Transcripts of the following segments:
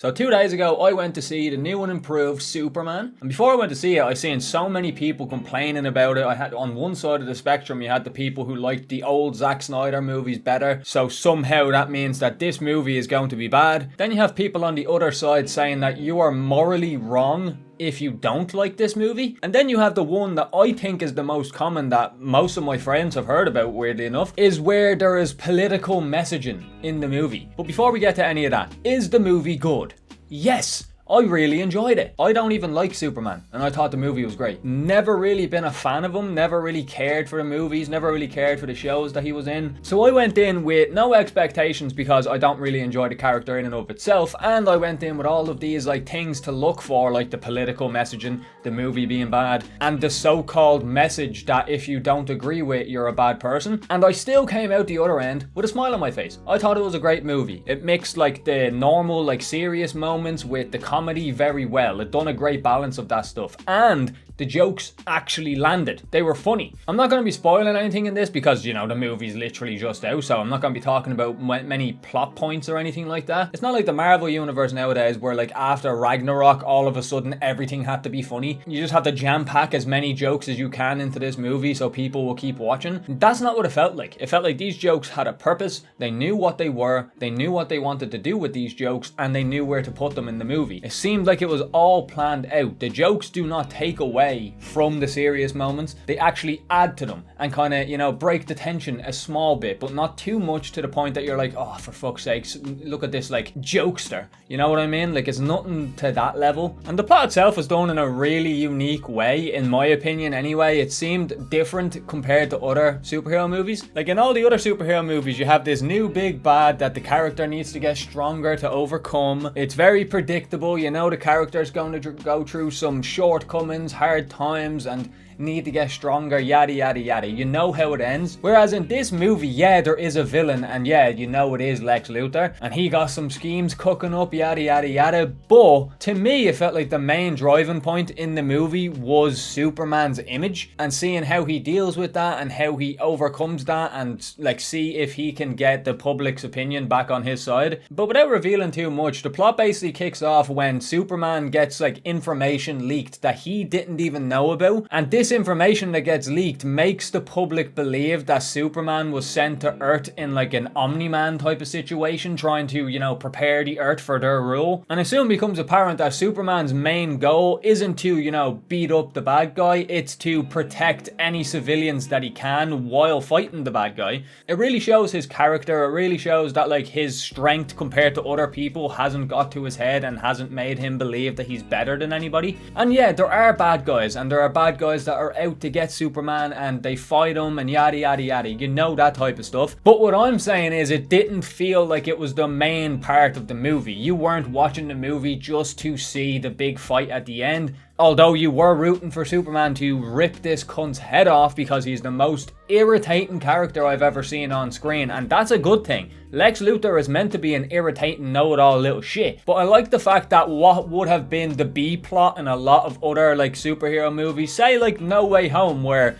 So 2 days ago, I went to see the new and improved Superman. And before I went to see it, I seen so many people complaining about it. I had on one side of the spectrum, you had the people who liked the old Zack Snyder movies better. So somehow that means that this movie is going to be bad. Then you have people on the other side saying that you are morally wrong if you don't like this movie. And then you have the one that I think is the most common that most of my friends have heard about, weirdly enough, is where there is political messaging in the movie. But before we get to any of that, is the movie good? Yes! I really enjoyed it. I don't even like Superman, and I thought the movie was great. Never really been a fan of him, never really cared for the movies, never really cared for the shows that he was in. So I went in with no expectations because I don't really enjoy the character in and of itself, and I went in with all of these things to look for, like the political messaging, the movie being bad, and the so-called message that if you don't agree with, you're a bad person. And I still came out the other end with a smile on my face. I thought it was a great movie. It mixed the normal serious moments with the comedy very well. It done a great balance of that stuff, and the jokes actually landed. They were funny. I'm not going to be spoiling anything in this because, the movie's literally just out, so I'm not going to be talking about many plot points or anything like that. It's not like the Marvel universe nowadays where after Ragnarok, all of a sudden everything had to be funny. You just have to jam pack as many jokes as you can into this movie so people will keep watching. That's not what it felt like. It felt like these jokes had a purpose. They knew what they were. They knew what they wanted to do with these jokes, and they knew where to put them in the movie. It seemed like it was all planned out. The jokes do not take away from the serious moments. They actually add to them and kind of, break the tension a small bit, but not too much to the point that you're like, oh, for fuck's sakes, look at this jokester. You know what I mean? It's nothing to that level. And the plot itself was done in a really unique way, in my opinion anyway. It seemed different compared to other superhero movies. In all the other superhero movies, you have this new big bad that the character needs to get stronger to overcome. It's very predictable. The character's going to go through some shortcomings, hard times, and need to get stronger, yada yada yada. You know how it ends. Whereas in this movie, yeah, there is a villain, and yeah, it is Lex Luthor, and he got some schemes cooking up, yada yada yada. But to me, it felt like the main driving point in the movie was Superman's image, and seeing how he deals with that and how he overcomes that, and see if he can get the public's opinion back on his side. But without revealing too much, the plot basically kicks off when Superman gets information leaked that he didn't even know about, and this information that gets leaked makes the public believe that Superman was sent to Earth in an Omni-Man type of situation, trying to, prepare the Earth for their rule. And it soon becomes apparent that Superman's main goal isn't to, beat up the bad guy, it's to protect any civilians that he can while fighting the bad guy. It really shows his character. It really shows that his strength compared to other people hasn't got to his head and hasn't made him believe that he's better than anybody. And yeah, there are bad guys, and there are bad guys that are out to get Superman and they fight him and yada yada yada, that type of stuff. But what I'm saying is, it didn't feel like it was the main part of the movie. You weren't watching the movie just to see the big fight at the end, although you were rooting for Superman to rip this cunt's head off because he's the most irritating character I've ever seen on screen, and that's a good thing. Lex Luthor is meant to be an irritating know-it-all little shit, but I like the fact that what would have been the B-plot in a lot of other superhero movies, say No Way Home, where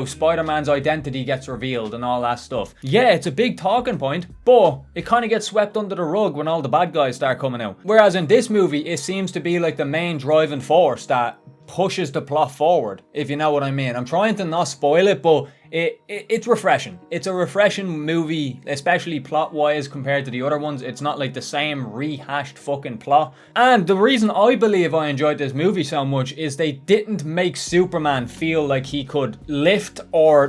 Spider-Man's identity gets revealed and all that stuff. Yeah, it's a big talking point, but it kind of gets swept under the rug when all the bad guys start coming out. Whereas in this movie, it seems to be the main driving force that pushes the plot forward, if you know what I mean. I'm trying to not spoil it, but it's refreshing. It's a refreshing movie, especially plot-wise compared to the other ones. It's not the same rehashed fucking plot. And the reason I believe I enjoyed this movie so much is they didn't make Superman feel like he could lift or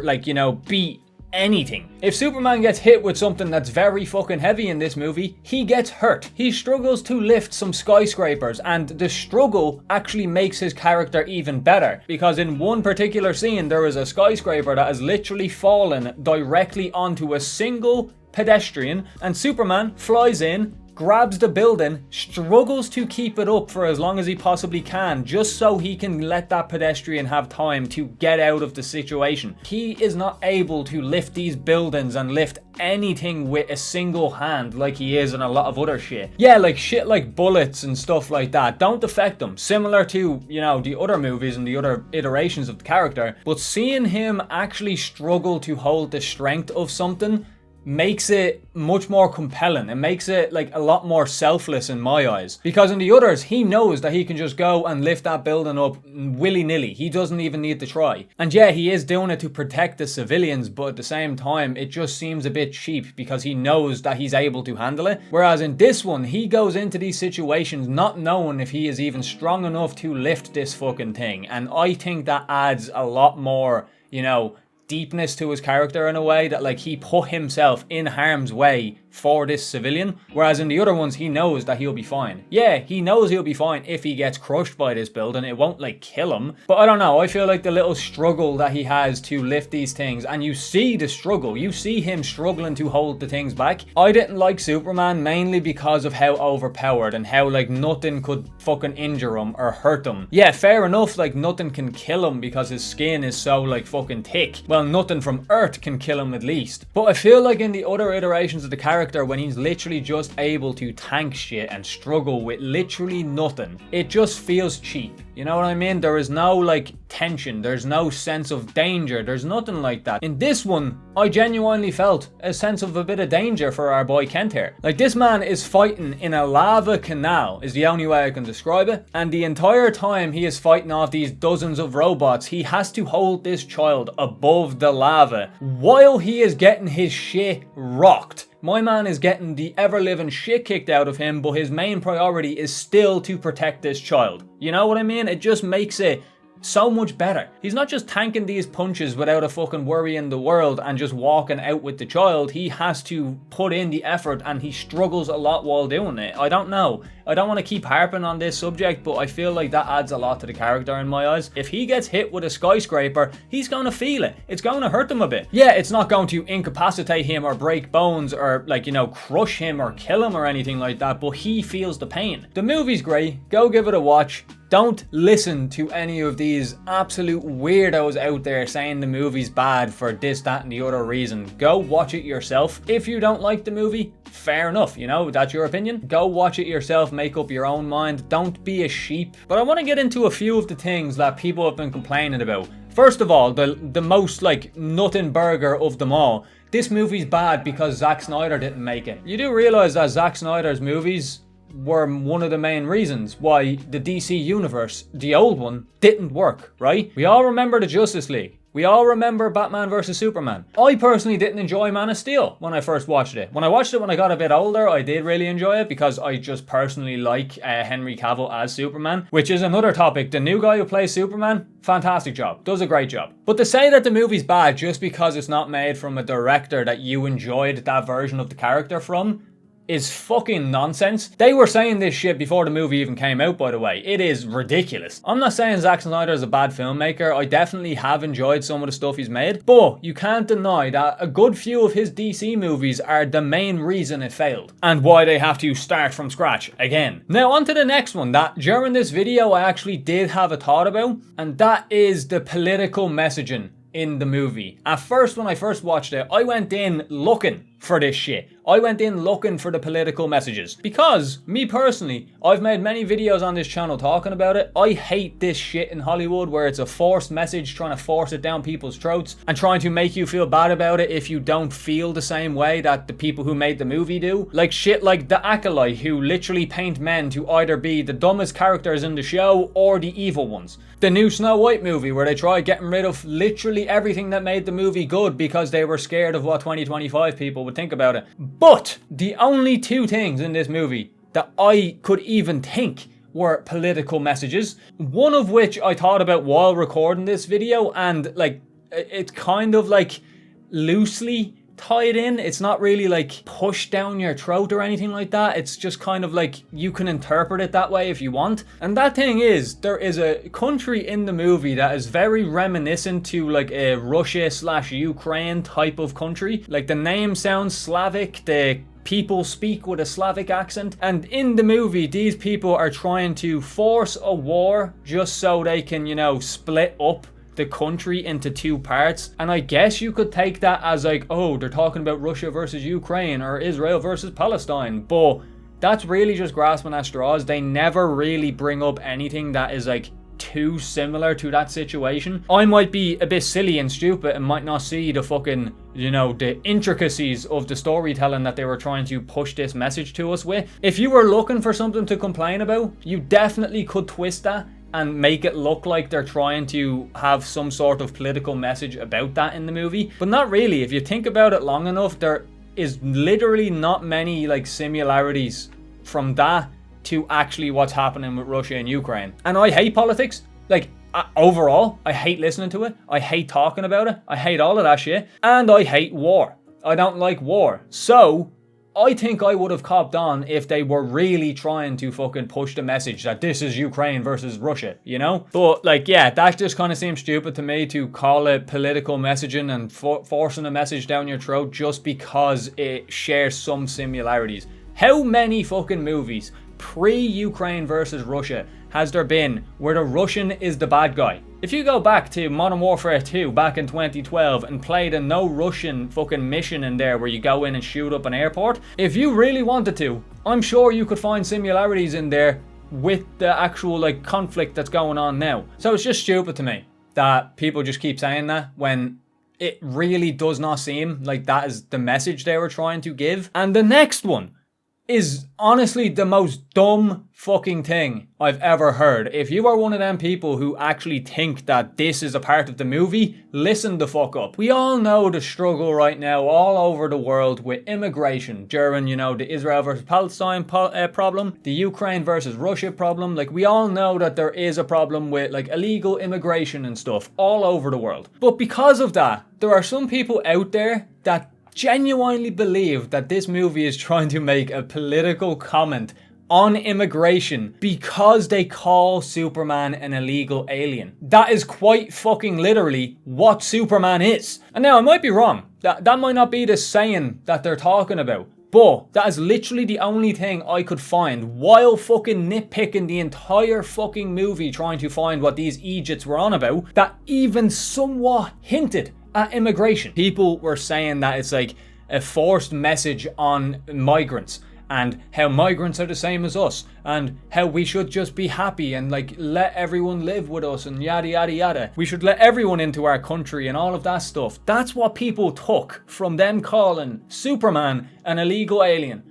beat anything. If Superman gets hit with something that's very fucking heavy in this movie, he gets hurt. He struggles to lift some skyscrapers, and the struggle actually makes his character even better, because in one particular scene there is a skyscraper that has literally fallen directly onto a single pedestrian, and Superman flies in, grabs the building, struggles to keep it up for as long as he possibly can, just so he can let that pedestrian have time to get out of the situation. He is not able to lift these buildings and lift anything with a single hand like he is in a lot of other shit. Yeah, shit like bullets and stuff like that don't affect him, similar to, the other movies and the other iterations of the character. But seeing him actually struggle to hold the strength of something makes it much more compelling. It makes it like a lot more selfless in my eyes. Because in the others, he knows that he can just go and lift that building up willy-nilly. He doesn't even need to try. And yeah, he is doing it to protect the civilians, but at the same time, it just seems a bit cheap because he knows that he's able to handle it. Whereas in this one, he goes into these situations not knowing if he is even strong enough to lift this fucking thing. And I think that adds a lot more, you know, deepness to his character in a way that like he put himself in harm's way for this civilian, whereas in the other ones he knows that he'll be fine. Yeah, he knows he'll be fine if he gets crushed by this building. It won't like kill him, but I don't know, I feel like the little struggle that he has to lift these things, and you see the struggle, you see him struggling to hold the things back. I didn't like Superman mainly because of how overpowered and how like nothing could fucking injure him or hurt him. Yeah, fair enough, like nothing can kill him because his skin is so like fucking thick. Well, nothing from Earth can kill him at least. But I feel like in the other iterations of the character, when he's literally just able to tank shit and struggle with literally nothing, it just feels cheap. You know what I mean? There is no like tension, there's no sense of danger, there's nothing like that. In this one, I genuinely felt a sense of a bit of danger for our boy Kent here. Like, this man is fighting in a lava canal, is the only way I can describe it. And the entire time he is fighting off these dozens of robots, he has to hold this child above the lava while he is getting his shit rocked. My man is getting the ever-living shit kicked out of him, but his main priority is still to protect this child. You know what I mean? It just makes it so much better. He's not just tanking these punches without a fucking worry in the world and just walking out with the child. He has to put in the effort, and he struggles a lot while doing it. I don't know. I don't want to keep harping on this subject, but I feel like that adds a lot to the character in my eyes. If he gets hit with a skyscraper, he's going to feel it. It's going to hurt him a bit. Yeah, it's not going to incapacitate him or break bones or like, you know, crush him or kill him or anything like that, but he feels the pain. The movie's great. Go give it a watch. Don't listen to any of these absolute weirdos out there saying the movie's bad for this, that, and the other reason. Go watch it yourself. If you don't like the movie, fair enough, you know, that's your opinion. Go watch it yourself, make up your own mind. Don't be a sheep. But I want to get into a few of the things that people have been complaining about. First of all, the most like nothing burger of them all. This movie's bad because Zack Snyder didn't make it. You do realize that Zack Snyder's movies were one of the main reasons why the DC universe, the old one, didn't work, right? We all remember the Justice League. We all remember Batman vs Superman. I personally didn't enjoy Man of Steel when I first watched it. When I watched it when I got a bit older, I did really enjoy it because I just personally like Henry Cavill as Superman, which is another topic. The new guy who plays Superman, fantastic job. Does a great job. But to say that the movie's bad just because it's not made from a director that you enjoyed that version of the character from is fucking nonsense. They were saying this shit before the movie even came out, by the way. It is ridiculous. I'm not saying Zack Snyder is a bad filmmaker. I definitely have enjoyed some of the stuff he's made, but you can't deny that a good few of his DC movies are the main reason it failed and why they have to start from scratch again. Now on to the next one that during this video I actually did have a thought about, and that is the political messaging in the movie. At first, when I first watched it, I went in looking for this shit. I went in looking for the political messages because, me personally, I've made many videos on this channel talking about it. I hate this shit in Hollywood where it's a forced message trying to force it down people's throats and trying to make you feel bad about it if you don't feel the same way that the people who made the movie do. Like shit like The Acolyte, who literally paint men to either be the dumbest characters in the show or the evil ones. The new Snow White movie where they tried getting rid of literally everything that made the movie good because they were scared of what 2025 people would think about it. But the only two things in this movie that I could even think were political messages, one of which I thought about while recording this video, and like it's kind of like loosely tied in. It's not really like pushed down your throat or anything like that. It's just kind of like you can interpret it that way if you want. And that thing is, there is a country in the movie that is very reminiscent to like a Russia/Ukraine type of country. Like the name sounds Slavic, the people speak with a Slavic accent, and in the movie these people are trying to force a war just so they can, you know, split up the country into two parts. And I guess you could take that as like, oh, they're talking about Russia versus Ukraine or Israel versus Palestine, but that's really just grasping at straws. They never really bring up anything that is like too similar to that situation. I might be a bit silly and stupid and might not see the fucking you know, the intricacies of the storytelling that they were trying to push this message to us with. If you were looking for something to complain about, you definitely could twist that and make it look like they're trying to have some sort of political message about that in the movie. But not really. If you think about it long enough, there is literally not many like similarities from that to actually what's happening with Russia and Ukraine. And I hate politics. Like, overall, I hate listening to it. I hate talking about it. I hate all of that shit. And I hate war. I don't like war. So, I think I would have copped on if they were really trying to fucking push the message that this is Ukraine versus Russia, you know? But, like, yeah, that just kind of seems stupid to me, to call it political messaging and forcing a message down your throat just because it shares some similarities. How many fucking movies pre-Ukraine versus Russia has there been where the Russian is the bad guy? If you go back to Modern Warfare 2 back in 2012 and played a no Russian fucking mission in there where you go in and shoot up an airport, if you really wanted to, I'm sure you could find similarities in there with the actual like conflict that's going on now. So it's just stupid to me that people just keep saying that when it really does not seem like that is the message they were trying to give. And the next one is honestly the most dumb fucking thing I've ever heard. If you are one of them people who actually think that this is a part of the movie, listen the fuck up. We all know the struggle right now all over the world with immigration during, you know, the Israel versus Palestine problem, the Ukraine versus Russia problem. Like, we all know that there is a problem with like illegal immigration and stuff all over the world. But because of that, there are some people out there that genuinely believe that this movie is trying to make a political comment on immigration because they call Superman an illegal alien. That is quite fucking literally what Superman is. And now I might be wrong. That might not be the saying that they're talking about. But that is literally the only thing I could find while fucking nitpicking the entire fucking movie trying to find what these Egypts were on about that even somewhat hinted at immigration. People were saying that it's like a forced message on migrants and how migrants are the same as us and how we should just be happy and like let everyone live with us and yada yada yada. We should let everyone into our country and all of that stuff. That's what people took from them calling Superman an illegal alien.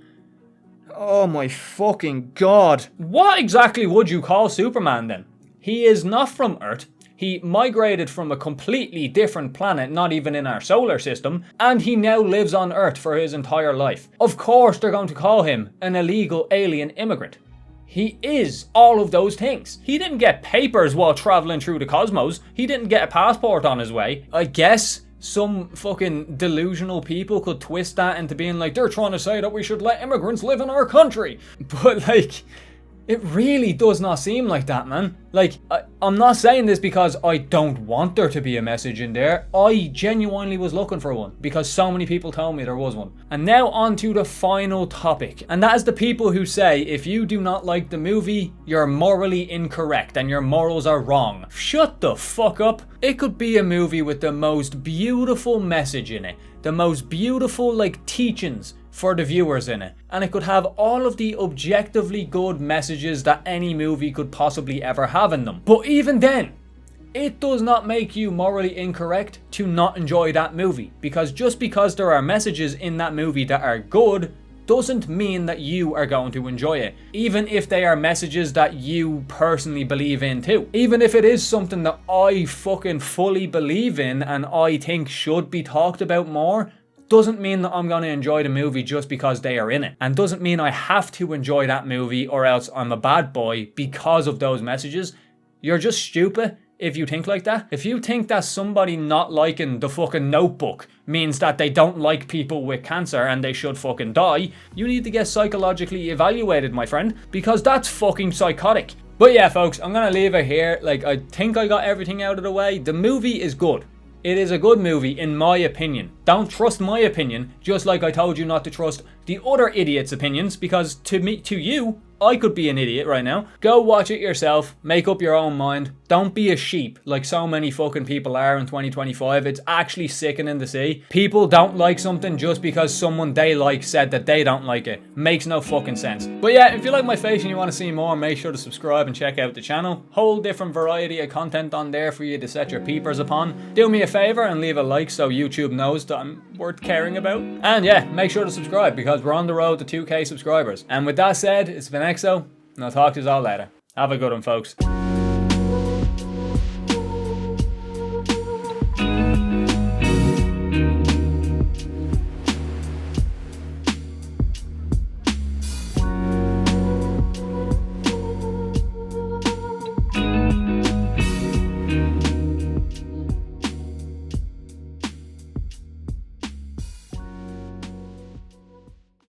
Oh my fucking god. What exactly would you call Superman then? He is not from Earth. He migrated from a completely different planet, not even in our solar system, and he now lives on Earth for his entire life. Of course they're going to call him an illegal alien immigrant. He is all of those things. He didn't get papers while traveling through the cosmos. He didn't get a passport on his way. I guess some fucking delusional people could twist that into being like, they're trying to say that we should let immigrants live in our country. But like, it really does not seem like that, man. Like, I'm not saying this because I don't want there to be a message in there. I genuinely was looking for one because so many people told me there was one. And now on to the final topic. And that is the people who say if you do not like the movie, you're morally incorrect and your morals are wrong. Shut the fuck up. It could be a movie with the most beautiful message in it. The most beautiful, like, teachings for the viewers in it, and it could have all of the objectively good messages that any movie could possibly ever have in them. But even then, it does not make you morally incorrect to not enjoy that movie, because just because there are messages in that movie that are good doesn't mean that you are going to enjoy it, even if they are messages that you personally believe in too. Even if it is something that I fucking fully believe in and I think should be talked about more, doesn't mean that I'm going to enjoy the movie just because they are in it. And doesn't mean I have to enjoy that movie or else I'm a bad boy because of those messages. You're just stupid if you think like that. If you think that somebody not liking the fucking Notebook means that they don't like people with cancer and they should fucking die, you need to get psychologically evaluated, my friend, because that's fucking psychotic. But yeah, folks, I'm going to leave it here. Like, I think I got everything out of the way. The movie is good. It is a good movie, in my opinion. Don't trust my opinion, just like I told you not to trust the other idiots' opinions, because to you, I could be an idiot right now. Go watch it yourself, make up your own mind. Don't be a sheep like so many fucking people are in 2025. It's actually sickening to see. People don't like something just because someone they like said that they don't like it. Makes no fucking sense. But yeah, if you like my face and you want to see more, make sure to subscribe and check out the channel. Whole different variety of content on there for you to set your peepers upon. Do me a favor and leave a like so YouTube knows that I'm worth caring about. And yeah, make sure to subscribe because we're on the road to 2K subscribers. And with that said, it's been Exo, and I'll talk to you all later. Have a good one, folks.